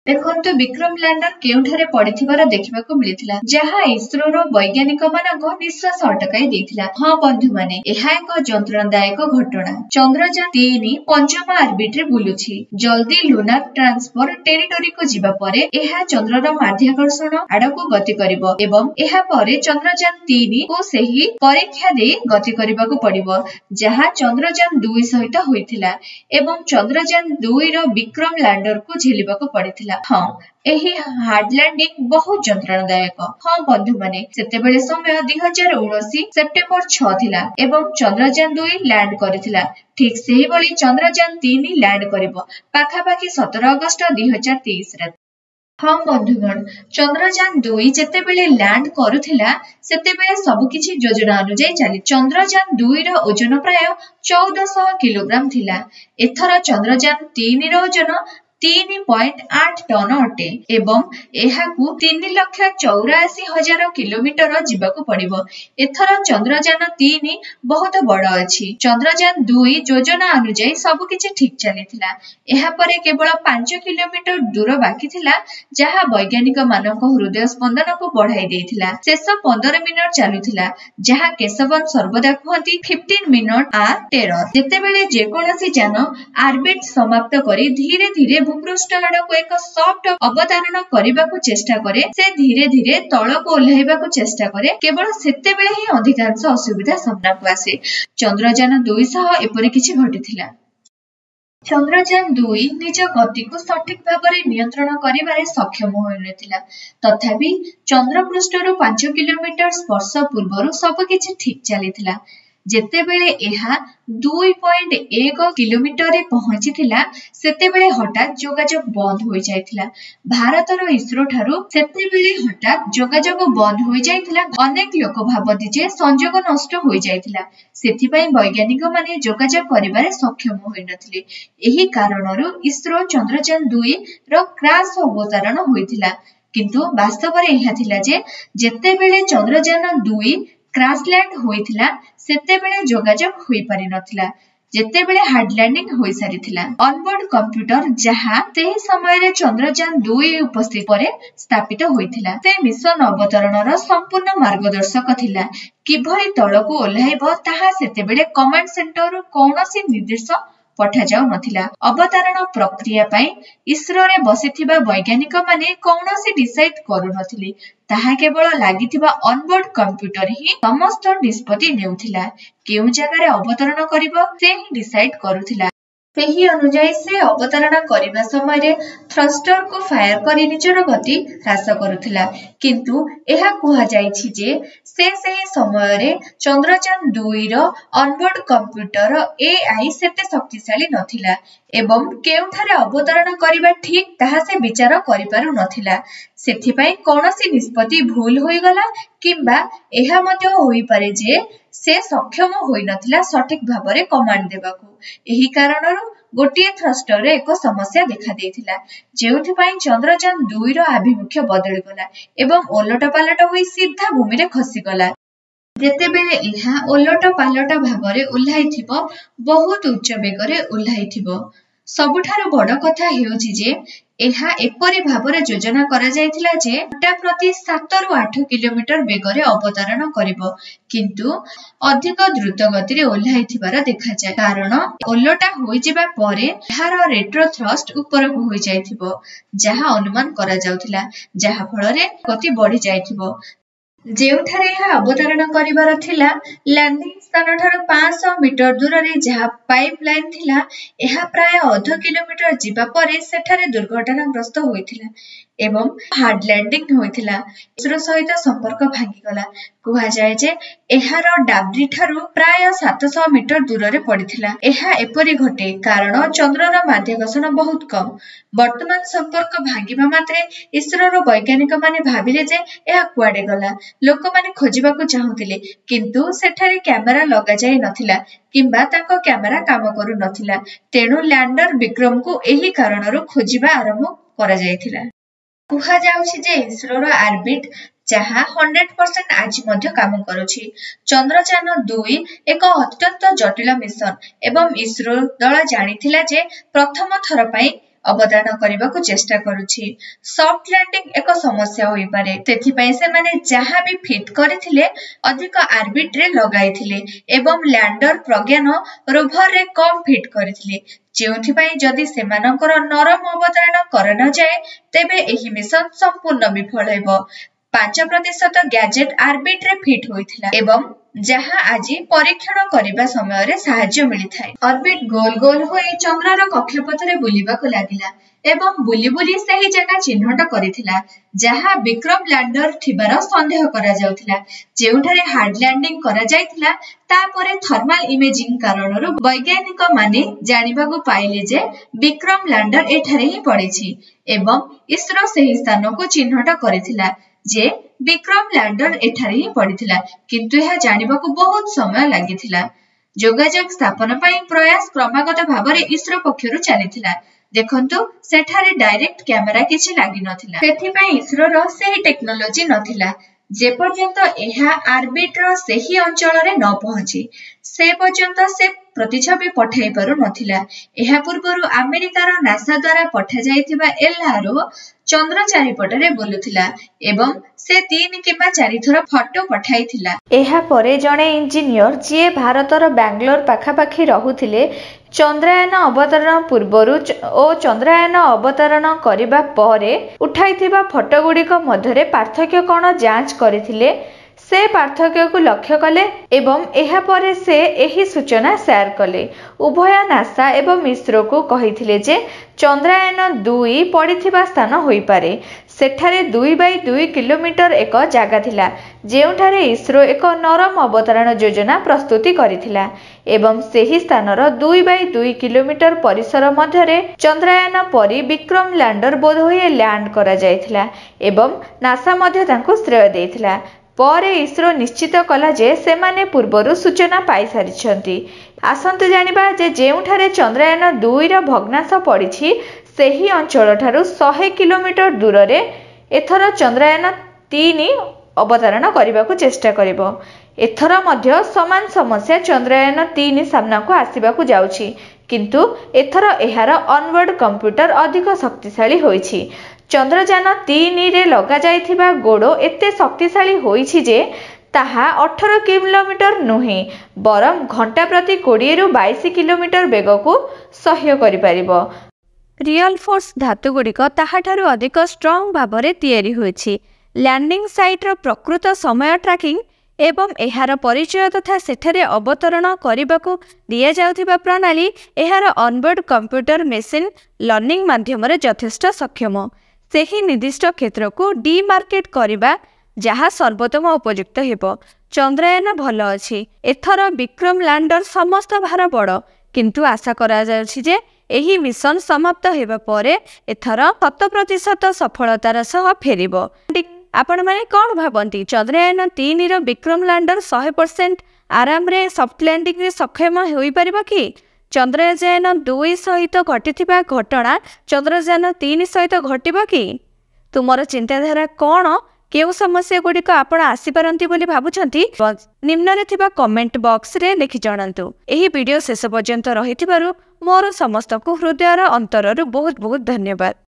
देखो विक्रम लैंडर केउठारे पड़िथिबार देखिबाकू मिलिथिला जहा इसरोर वैज्ञानिक मानक निश्वास अटकाई देथिला। हाँ बंधु माने एहा एक जंत्रणादायक घटना। चंद्रयान 3 पंचम ऑर्बिट रे बुलुछि। जल्दी लुनार ट्रांसफर टेरिटरी को जिबा परे एहा चंद्रर माध्याकर्षण आडको गति करिवो एवं एहा परे चंद्रयान 3 को सेही परीक्षा दे गति करिबाकू पड़िबो जहा चंद्रयान 2 सहित होइथिला एवं चंद्रयान 2 रो विक्रम लैंडर को झेलिबाकू पड़िथिला। हाँ एही हार्ड लैंडिंग बहुत जंत्रणादायक। हाँ बंधु माने सेतेबेले समय 2019 सेप्टेम्बर 6 थिला एवं चंद्रयान 2 लैंड करिथिला। ठीक सेही बळी चंद्रयान 3 लैंड करिवो पाखापाखी 17 अगस्त 2023 रे। हाँ बंधुगण चंद्रयान 2 जेतेबेले लैंड करुथिला सेतेबेले सब किछि योजना अनुसार चली। चंद्रयान 2 रो ओजन प्राय 1400 किलोग्राम थिला। एथरा चंद्रयान 3 रो ओजन 3.8 टन अटे एवं एहाकू 3,84,000 किलोमीटर जीवाकू पड़िबो। एथर चंद्रयान 3 बहुत बड़ अछि। चंद्रयान 2 योजना अनुसार सब किछि ठीक चलीथिला। एहा परे केवल 5 किलोमीटर दूर बाकी थिला जहा वैज्ञानिक मानक हृदय स्पंदन को बढ़ाई देथिला। शेष 15 मिनिट चालुथिला जहा केशवन सर्वदा कहती 15 मिनिट आर टेरर। जेतेबेले जेकोनोसी जान ऑर्बिट समाप्त करी धीरे धीरे भूपृष्ठ आड़क एक सॉफ्ट अवतरण करने चेष्टा करे से धीरे धीरे तल को ओह्लाइबाकू चेष्टा करे केवल सेतेबेले ही अधिकांश असुविधा सामना को आसे। चंद्रयान 2 सह एपरि किछि घटिथिला। चंद्रयान 2 निज गति को सठिक भाव में नियंत्रण करिबारे सक्षम होइनथिला। तथापि चंद्रपृष्ठरु 5 किलोमीटर स्पर्श पूर्वरु सब किछि ठीक चलीथिला। जेतेबेले एहा 2.1 किलोमीटर रे पहुंचीथिला सेतेबेले हठात जोगाजोग बंद होई जायथिला। भारतर इसरो ठारू सेतेबेले हठात जोगाजोग बंद होई जायथिला। अनेक लोक भाबती जे संजोग नष्ट होई जायथिला सेथिपई वैज्ञानिक माने जोगाजोग करिबारे सक्षम होई नथिले। एही कारणरू इसरो चंद्रयान 2 रो क्रैश अवतरण होइथिला। किंतु वास्तव रे एहा थिला जे जेतेबेले चंद्रयान 2 क्रैश लैंड होइथिला सेतेबेले जोगाजोग होई पारि नथिला जेतेबेले हार्ड लैंडिंग होई सारिथिला। ऑनबोर्ड कंप्यूटर जहा सेही समय रे चंद्रयान 2 उपस्थित परे स्थापित होइथिला से मिशन अवतरणर संपूर्ण मार्गदर्शक थिला। किभଳି तळको ओल्हाइबो ताहा सेतेबेले कमांड सेंटर रो कोनोसी निर्देश पठा जाउ नथिला। अवतरण प्रक्रिया पई इसरो रे बसिथिबा वैज्ञानिक माने कोनोसी डिसाइड करू नथिले। ताहा केवल लागिथिबा ऑनबोर्ड कंप्यूटर ही समस्त निष्पत्ति नेउथिला। केउ जगह रे अवतरण करिवो से ही डिसाइड करूथिला। सेही अनुसार से अवतरण करिबा समय रे थ्रस्टर को फायर करी निजर गति ह्रास करूथिला। किंतु एहा कुहा जायछि जे सेही समय रे चंद्रयान 2 रो ऑनबोर्ड कंप्यूटर एआई सेते शक्तिशाली नथिला एवं केउठारे अवतरण करिबा ठीक ताहा से विचार करि पारु नथिला। सेथिपई कोनोसी निष्पत्ति भूल होई गला किंबा एहा मध्ये होई पारे जे से सक्षम होई नथिला सठिक भाबरे कमांड देबाकू। एही कारणरू गोटिए थ्रस्टर रे एक समस्या देखा देथिला जेउथि पई चंद्रयान 2 रो अभिमुख्य बदली गला एवं ओलट पालट होई सीधा भूमि रे खसी गला। जेतेबेले एहा ओलट पालट भाबरे ओल्हाइथिबो बहुत उच्च बेगरे ओल्हाइथिबो। सबुठारो बड़ कथा हेउछि जे एहा एपरि भाबरे योजना करा जायथिला जे घंटा प्रति 7 रु 8 किलोमीटर बेगरे अवतरण करिवो किंतु अधिक द्रुत गति रे ओल्हाइथिबार देखा जाय। कारण ओलटा होई जिबा परे एहार रेट्रो थ्रस्ट ऊपर को होई जायथिबो जहा अनुमान करा जाउथिला जहा फल रे गति बढ़ी जायथिबो। जेउठारे यह अवतरण करिवार थिला लैंडिंग स्थान ठार 500 मीटर दूर रे जहा पाइपलाइन थिला एहा प्राय आधा किलोमीटर जिबा परे सेठारे दुर्घटनाग्रस्त होइथिला एवं हार्ड लैंडिंग होइथिला। इसरो सहित संपर्क भांगी गला। कुहा जाय जे एहार डाब्री ठारू प्राय 700 मीटर दूर रे पड़िथिला। एहा एपरि घटे कारण चंद्रर माध्याकर्षण बहुत कम। वर्तमान संपर्क भांगीबा मात्रे इसरोर वैज्ञानिक माने भाबिले जे एहा कुआडे गला। लोक माने खोजिबाकू चाहुतिले किंतु सेठारे कैमरा लगा जाय नथिला किंबा ताको कैमरा काम करू नथिला। तेणु लैंडर विक्रम को एही कारणरू खोजिबा आरंभ करा जायथिला। कुहा जाउछि जे इसरोर ऑर्बिट जहा 100% आज मध्य काम करुछि। चंद्रयान 2 एक अत्यंत जटिल मिशन एवं इसरो दल जानिथिला जे प्रथम थर पई ଅବଦାନ କରିବାକୁ ଚେଷ୍ଟା କରୁଛି। ସଫ୍ଟ ଲ୍ୟାଣ୍ଡିଂ ଏକ ସମସ୍ୟା ହୋଇପାରେ, ସେଥିପାଇଁ ସେମାନେ ଯାହା ବି ଫିଟ୍ କରିଥିଲେ ଅଧିକ ଆର୍ବିଟ୍ରେ ଲଗାଇଥିଲେ ଏବଂ ଲ୍ୟାଣ୍ଡର ପ୍ରଜ୍ଞାନ ରୋଭରରେ କମ୍ ଫିଟ୍ କରିଥିଲେ, ଯେଉଁଥିପାଇଁ ଯଦି ସେମାନଙ୍କର ନରମ ଅବତରଣ କରାନଯାଏ ତେବେ ଏହି ମିଶନ ସମ୍ପୂର୍ଣ୍ଣ ବିଫଳ ହେବ। 5% ଗ୍ୟାଜେଟ୍ ଆର୍ବିଟ୍ରେ ଫିଟ୍ ହୋଇଥିଲା ଏବଂ ଯାହା ଆଜି ପରୀକ୍ଷଣ କରିବା ସମୟରେ ସାହାଯ୍ୟ ମିଳିଥାଏ। ଅର୍ବିଟ୍ ଗୋଲ ଗୋଲ ହୋଇ ଚନ୍ଦ୍ରର କକ୍ଷପଥରେ ବୁଲିବାକୁ ଲାଗିଲା ଏବଂ ବୁଲି ବୁଲି ସେହି ଜାଗା ଚିହ୍ନଟ କରିଥିଲା ଯାହା ବିକ୍ରମ ଲ୍ୟାଣ୍ଡର ଥିବାର ସନ୍ଦେହ କରାଯାଉଥିଲା। ଯେଉଁଠାରେ ହାର୍ଡ ଲ୍ୟାଣ୍ଡିଂ କରାଯାଇଥିଲା ତାପରେ ଥର୍ମାଲ ଇମେଜିଂ କାରଣରୁ ବୈଜ୍ଞାନିକମାନେ ଜାଣିବାକୁ ପାଇଲେ ଯେ ବିକ୍ରମ ଲ୍ୟାଣ୍ଡର ଏଠାରେ ହିଁ ପଡ଼ିଛି ଏବଂ ଇସ୍ରୋ ସେହି ସ୍ଥାନକୁ ଚିହ୍ନଟ କରିଥିଲା ଯେ ବିକ୍ରମ ଲ୍ୟାଣ୍ଡର ଏଠାରେ ହିଁ ପଡ଼ିଥିଲା, କିନ୍ତୁ ଏହା ଜାଣିବାକୁ ବହୁତ ସମୟ ଲାଗିଥିଲା। ଯୋଗାଯୋଗ ସ୍ଥାପନ ପାଇଁ ପ୍ରୟାସ କ୍ରମାଗତ ଭାବରେ ଇସ୍ରୋ ପକ୍ଷରୁ ଚାଲିଥିଲା। ଦେଖନ୍ତୁ, ସେଠାରେ ଡାଇରେକ୍ଟ କ୍ୟାମେରା କିଛି ଲାଗିନଥିଲା, ସେଥିପାଇଁ ଇସ୍ରୋର ସେହି ଟେକ୍ନୋଲୋଜି ନଥିଲା। ଯେପର୍ଯ୍ୟନ୍ତ ଏହା ଆର୍ବିଟ୍ର ସେହି ଅଞ୍ଚଳରେ ନ ପହଞ୍ଚି ସେ ପର୍ଯ୍ୟନ୍ତ ସେ ପ୍ରତିଛବି ପଠାଇ ପାରୁନଥିଲା। ଏହା ପୂର୍ବରୁ ଆମେରିକାର ନାସା ଦ୍ୱାରା ପଠାଯାଇଥିବା LRO ଚନ୍ଦ୍ର ଚାରିପଟରେ ବୁଲୁଥିଲା ଏବଂ ସେ 3 କିମ୍ବା 4 ଥର ଫଟୋ ପଠାଇଥିଲା। ଏହାପରେ ଜଣେ ଇଞ୍ଜିନିୟର ଯିଏ ଭାରତର ବାଙ୍ଗାଲୋର ପାଖାପାଖି ରହୁଥିଲେ ଚନ୍ଦ୍ରାୟନ ଅବତରଣ ପୂର୍ବରୁ ଓ ଚନ୍ଦ୍ରାୟନ ଅବତରଣ କରିବା ପରେ ଉଠାଇଥିବା ଫଟୋଗୁଡ଼ିକ ମଧ୍ୟରେ ପାର୍ଥକ୍ୟ କ'ଣ ଯାଞ୍ଚ କରିଥିଲେ। ସେ ପାର୍ଥକ୍ୟକୁ ଲକ୍ଷ୍ୟ କଲେ ଏବଂ ଏହାପରେ ସେ ଏହି ସୂଚନା ସେୟାର କଲେ। ଉଭୟ ନାସା ଏବଂ ଇସ୍ରୋକୁ କହିଥିଲେ ଯେ ଚନ୍ଦ୍ରାୟନ-2 ପଡ଼ିଥିବା ସ୍ଥାନ ହୋଇପାରେ। ସେଠାରେ 2x2 କିଲୋମିଟର ଏକ ଜାଗା ଥିଲା ଯେଉଁଠାରେ ଇସ୍ରୋ ଏକ ନରମ ଅବତରଣ ଯୋଜନା ପ୍ରସ୍ତୁତି କରିଥିଲା ଏବଂ ସେହି ସ୍ଥାନର 2x2 କିଲୋମିଟର ପରିସର ମଧ୍ୟରେ ଚନ୍ଦ୍ରାୟନ ପରି ବିକ୍ରମ ଲ୍ୟାଣ୍ଡର ବୋଧହୁଏ ଲ୍ୟାଣ୍ଡ କରାଯାଇଥିଲା ଏବଂ ନାସା ମଧ୍ୟ ତାଙ୍କୁ ଶ୍ରେୟ ଦେଇଥିଲା। ପରେ ଇସ୍ରୋ ନିଶ୍ଚିତ କଲା ଯେ ସେମାନେ ପୂର୍ବରୁ ସୂଚନା ପାଇସାରିଛନ୍ତି। ଆସନ୍ତୁ ଜାଣିବା ଯେ ଯେଉଁଠାରେ ଚନ୍ଦ୍ରାୟନ-2ର ଭଗ୍ନାଂଶ ପଡ଼ିଛି ସେହି ଅଞ୍ଚଳଠାରୁ 100 କିଲୋମିଟର ଦୂରରେ ଏଥର ଚନ୍ଦ୍ରାୟନ-3 ଅବତରଣ କରିବାକୁ ଚେଷ୍ଟା କରିବ। ଏଥର ମଧ୍ୟ ସମାନ ସମସ୍ୟା ଚନ୍ଦ୍ରାୟନ-3 ସାମ୍ନାକୁ ଆସିବାକୁ ଯାଉଛି, କିନ୍ତୁ ଏଥର ଏହାର ଅନବୋର୍ଡ କମ୍ପ୍ୟୁଟର ଅଧିକ ଶକ୍ତିଶାଳୀ ହୋଇଛି। ଚନ୍ଦ୍ରଯାନ-3ରେ ଲଗାଯାଇଥିବା ଗୋଡ଼ ଏତେ ଶକ୍ତିଶାଳୀ ହୋଇଛି ଯେ ତାହା 18 କିଲୋମିଟର ନୁହେଁ ବରଂ ଘଣ୍ଟା ପ୍ରତି 20ରୁ 22 କିଲୋମିଟର ବେଗକୁ ସହ୍ୟ କରିପାରିବ। ରିଅଲ ଫୋର୍ସ ଧାତୁଗୁଡ଼ିକ ତାହାଠାରୁ ଅଧିକ ଷ୍ଟ୍ରଙ୍ଗ ଭାବରେ ତିଆରି ହୋଇଛି। ଲ୍ୟାଣ୍ଡିଂ ସାଇଟ୍ର ପ୍ରକୃତ ସମୟ ଟ୍ରାକିଂ ଏବଂ ଏହାର ପରିଚୟ ତଥା ସେଠାରେ ଅବତରଣ କରିବାକୁ ଦିଆଯାଉଥିବା ପ୍ରଣାଳୀ ଏହାର ଅନବୋର୍ଡ କମ୍ପ୍ୟୁଟର ମେସିନ୍ ଲର୍ଣ୍ଣିଂ ମାଧ୍ୟମରେ ଯଥେଷ୍ଟ ସକ୍ଷମ। ସେହି ନିର୍ଦ୍ଦିଷ୍ଟ କ୍ଷେତ୍ରକୁ ଡିମାର୍କେଟ କରିବା ଯାହା ସର୍ବୋତ୍ତମ ଉପଯୁକ୍ତ ହେବ। ଚନ୍ଦ୍ରାୟନ ଭଲ ଅଛି। ଏଥର ବିକ୍ରମ ଲ୍ୟାଣ୍ଡର ସମସ୍ତ ଭାର ବଡ଼, କିନ୍ତୁ ଆଶା କରାଯାଉଛି ଯେ ଏହି ମିଶନ ସମାପ୍ତ ହେବା ପରେ ଏଥର 100% ସଫଳତାର ସହ ଫେରିବ। ଆପଣମାନେ କ'ଣ ଭାବନ୍ତି? ଚନ୍ଦ୍ରାୟନ-3ର ବିକ୍ରମ ଲ୍ୟାଣ୍ଡର 100% ଆରାମରେ ସଫ୍ଟ ଲ୍ୟାଣ୍ଡିଂରେ ସକ୍ଷମ ହୋଇପାରିବ କି? ଚନ୍ଦ୍ରଯାନ-2 ସହିତ ଘଟିଥିବା ଘଟଣା ଚନ୍ଦ୍ରଯାନ-3 ସହିତ ଘଟିବ କି? ତୁମର ଚିନ୍ତାଧାରା କ'ଣ? କେଉଁ ସମସ୍ୟାଗୁଡ଼ିକ ଆପଣ ଆସିପାରନ୍ତି ବୋଲି ଭାବୁଛନ୍ତି? ନିମ୍ନରେ ଥିବା କମେଣ୍ଟ ବକ୍ସରେ ଲେଖି ଜଣାନ୍ତୁ। ଏହି ଭିଡ଼ିଓ ଶେଷ ପର୍ଯ୍ୟନ୍ତ ରହିଥିବାରୁ ମୋର ସମସ୍ତଙ୍କୁ ହୃଦୟର ଅନ୍ତରରୁ ବହୁତ ବହୁତ ଧନ୍ୟବାଦ।